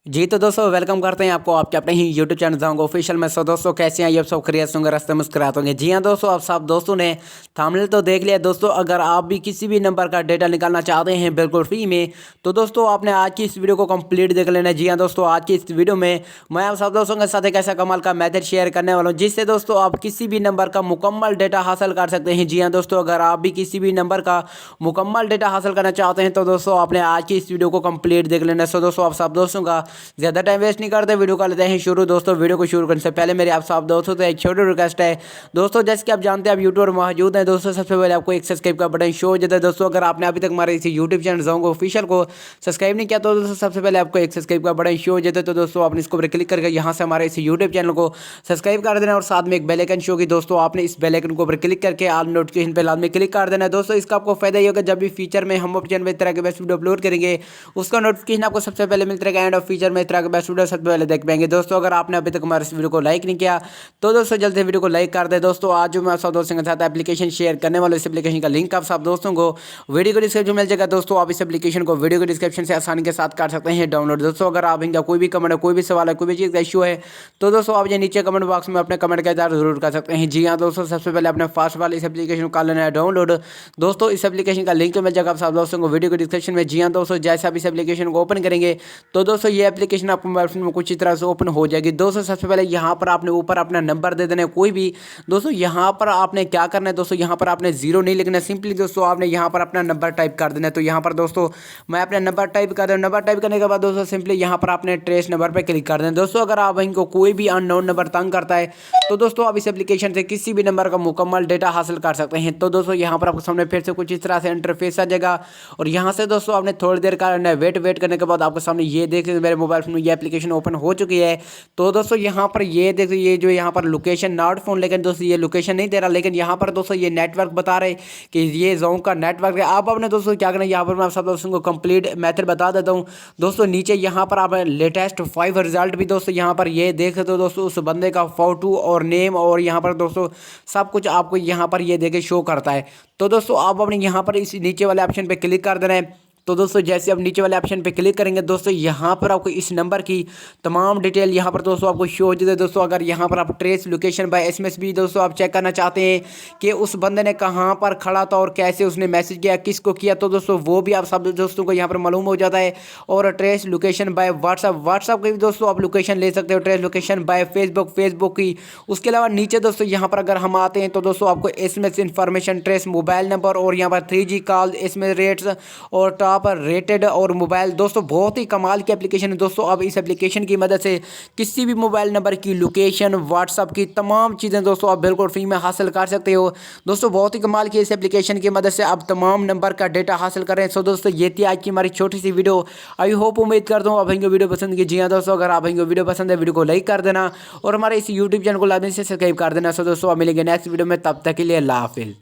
जी तो दोस्तों वेलकम करते हैं आपको आपके अपने ही यूट्यूब चैनल जाऊंगा ऑफिशियल में। सो दोस्तों कैसे हैं ये सब खैरियत होंगे, रास्ते मुस्कुराते होंगे। जी हाँ दोस्तों, आप सब दोस्तों ने थंबनेल तो देख लिया। दोस्तों अगर आप भी किसी भी नंबर का डेटा निकालना चाहते हैं बिल्कुल फ्री में, तो दोस्तों आपने आज की इस वीडियो को कंप्लीट देख लेना है। जी हाँ दोस्तों, आज की इस वीडियो में मैं आप सब दोस्तों के साथ एक ऐसा कमाल का मेथड शेयर करने वाला हूँ जिससे दोस्तों आप किसी भी नंबर का मुकम्मल डेटा हासिल कर सकते हैं। जी हाँ दोस्तों, अगर आप भी किसी भी नंबर का मुकम्मल डेटा हासिल करना चाहते हैं तो दोस्तों आपने आज की इस वीडियो को कंप्लीट देख लेना है। सो दोस्तों आप सब दोस्तों का ज़्यादा टाइम वेस्ट नहीं करते, वीडियो कर लेते हैं शुरू। दोस्तों वीडियो को शुरू करने से पहले मेरे आप सब दोस्तों से एक छोटी रिक्वेस्ट है दोस्तों, जैसे कि आप जानते हैं आप यूट्यूब पर मौजूद हैं दोस्तों, सबसे पहले आपको एक सब्सक्राइब का बटन शो हो जाता है। दोस्तों अगर आपने अभी तक हमारे इसी यूट्यूब चैनल जाऊंगा ऑफिशियल को सब्सक्राइब नहीं किया तो दोस्तों सबसे पहले आपको एक सब्सक्राइब का बटन शो हो जाता है। तो दोस्तों आपने इसको ऊपर क्लिक करके यहाँ से हमारे इस यूट्यूब चैनल को सब्सक्राइब कर देना और साथ में एक बेल आइकन शो की। दोस्तों आपने इस बेल आइकन को ऊपर क्लिक करके ऑल नोटिफिकेशन पे लाजमी क्लिक कर देना है। दोस्तों इसका आपको फायदा ये होगा जब भी फीचर में हम अपने चैनल में इस तरह के बेस्ट वीडियो अपलोड करेंगे उसका नोटिफिकेशन आपको सबसे पहले मिलता रहेगा। एंड ऑफ फीचर में इस तरह के बेस्ट वीडियो सबसे पहले देख पाएंगे। दोस्तों अगर आपने अभी तक हमारे इस वीडियो को लाइक नहीं किया तो दोस्तों जल्द से वीडियो को लाइक कर दे। दोस्तों आज जो मैं आप सब दोस्तों के साथ एप्लीकेशन शेयर करने वाला हूं, इस एप्लीकेशन का लिंक आप सब दोस्तों को वीडियो को डिस्क्रिप्शन मिल जाएगा। दोस्तों आप इस एप्लीकेशन को वीडियो के डिस्क्रिप्शन से आसानी के साथ कर सकते हैं डाउनलोड। दोस्तों अगर आप इनका कोई भी कमेंट है, कोई भी सवाल है, कोई भी चीज़ का इशू है तो दोस्तों आप ये नीचे कमेंट बॉक्स में अपने कमेंट का इज़हार जरूर कर सकते हैं। जी हाँ दोस्तों, सबसे पहले अपने फास्ट वाले इस एप्लीकेशन को कर लेना है डाउनलोड। दोस्तों इस एप्लीकेशन का लिंक मिल जाएगा आप सब दोस्तों को वीडियो के डिस्क्रिप्शन में। जी हाँ दोस्तों, जैसे आप इस एप्लीकेशन को ओपन करेंगे तो दोस्तों ये एप्लीकेशन आपको मोबाइल फोन में कुछ इस तरह से ओपन हो जाएगी। दोस्तों सबसे पहले यहाँ पर आपने ऊपर अपना नंबर दे देना है कोई भी। दोस्तों यहाँ पर आपने क्या करना है, दोस्तों यहाँ पर आपने जीरो नहीं लिखना है, सिंपली दोस्तों आपने यहाँ पर अपना नंबर टाइप कर देना है। तो यहाँ पर दोस्तों मैं अपना नंबर टाइप कर रहा हूँ। नंबर टाइप करने के बाद दोस्तों सिंपली यहाँ पर आपने ट्रेस नंबर पर क्लिक कर देना। दोस्तों अगर आप इनको कोई भी अननोन नंबर तंग करता है तो दोस्तों आप इस एप्लीकेशन से किसी भी नंबर का मुकम्मल डेटा हासिल कर सकते हैं। तो दोस्तों यहाँ पर आपको सामने फिर से कुछ इस तरह से इंटरफेस आ जाएगा और यहाँ से दोस्तों आपने थोड़ी देर का वेट करने के बाद आपको सामने ये देख मेरे मोबाइल फोन में ये एप्लीकेशन ओपन हो चुकी है। तो दोस्तों यहाँ पर ये देखो ये जो यहाँ पर लोकेशन नॉट फोन, लेकिन दोस्तों ये लोकेशन नहीं दे रहा, लेकिन यहाँ पर दोस्तों ये नेटवर्क बता रहे कि ये जोन का नेटवर्क है। आप अपने दोस्तों क्या करना है, यहाँ पर मैं आप सब दोस्तों को कंप्लीट मेथड बता देता हूँ। दोस्तों नीचे यहाँ पर आप लेटेस्ट 5 रिजल्ट भी दोस्तों यहाँ पर ये देख सकते हो। दोस्तों उस बंदे का फोटो और नेम और यहाँ पर दोस्तों सब कुछ आपको यहाँ पर ये देखे शो करता है। तो दोस्तों आप अपने यहाँ पर इस नीचे वाले ऑप्शन पे क्लिक कर देना है। तो दोस्तों जैसे आप नीचे वाले ऑप्शन पे क्लिक करेंगे दोस्तों यहाँ पर आपको इस नंबर की तमाम डिटेल यहाँ पर दोस्तों आपको शो हो जाती है। दोस्तों अगर यहाँ पर आप ट्रेस लोकेशन बाय एसएमएस भी दोस्तों आप चेक करना चाहते हैं कि उस बंदे ने कहाँ पर खड़ा था और कैसे उसने मैसेज किया, किसको किया, तो दोस्तों वो भी आप सब दोस्तों को यहाँ पर मालूम हो जाता है। और ट्रेस लोकेशन बाय व्हाट्सअप की भी दोस्तों आप लोकेशन ले सकते हो, ट्रेस लोकेशन बाय फेसबुक की। उसके अलावा नीचे दोस्तों यहाँ पर अगर हम आते हैं तो दोस्तों आपको SMS information, trace mobile number और यहाँ पर 3G कॉल, एसएमएस रेट्स और टॉप पर रेटेड और मोबाइल। दोस्तों बहुत ही कमाल की एप्लीकेशन है। दोस्तों अब इस एप्लीकेशन की मदद से किसी भी मोबाइल नंबर की लोकेशन, व्हाट्सअप की तमाम चीज़ें दोस्तों आप बिल्कुल फ्री में हासिल कर सकते हो। दोस्तों बहुत ही कमाल की इस एप्लीकेशन की मदद से आप तमाम नंबर का डेटा हासिल कर रहे हैं। सो दोस्तों ये थी आज की हमारी छोटी सी वीडियो। आई होप उम्मीद करता हूँ आप इनको वीडियो पसंद की। जी हाँ दोस्तों, अगर आप इनको वीडियो पसंद है वीडियो को लाइक कर देना और हमारे इस यूट्यूब चैनल को लाजमी से सब्सक्राइब कर देना। सो दोस्तों आप मिलेंगे नेक्स्ट वीडियो में, तब तक के लिए अल्लाह हाफिज़।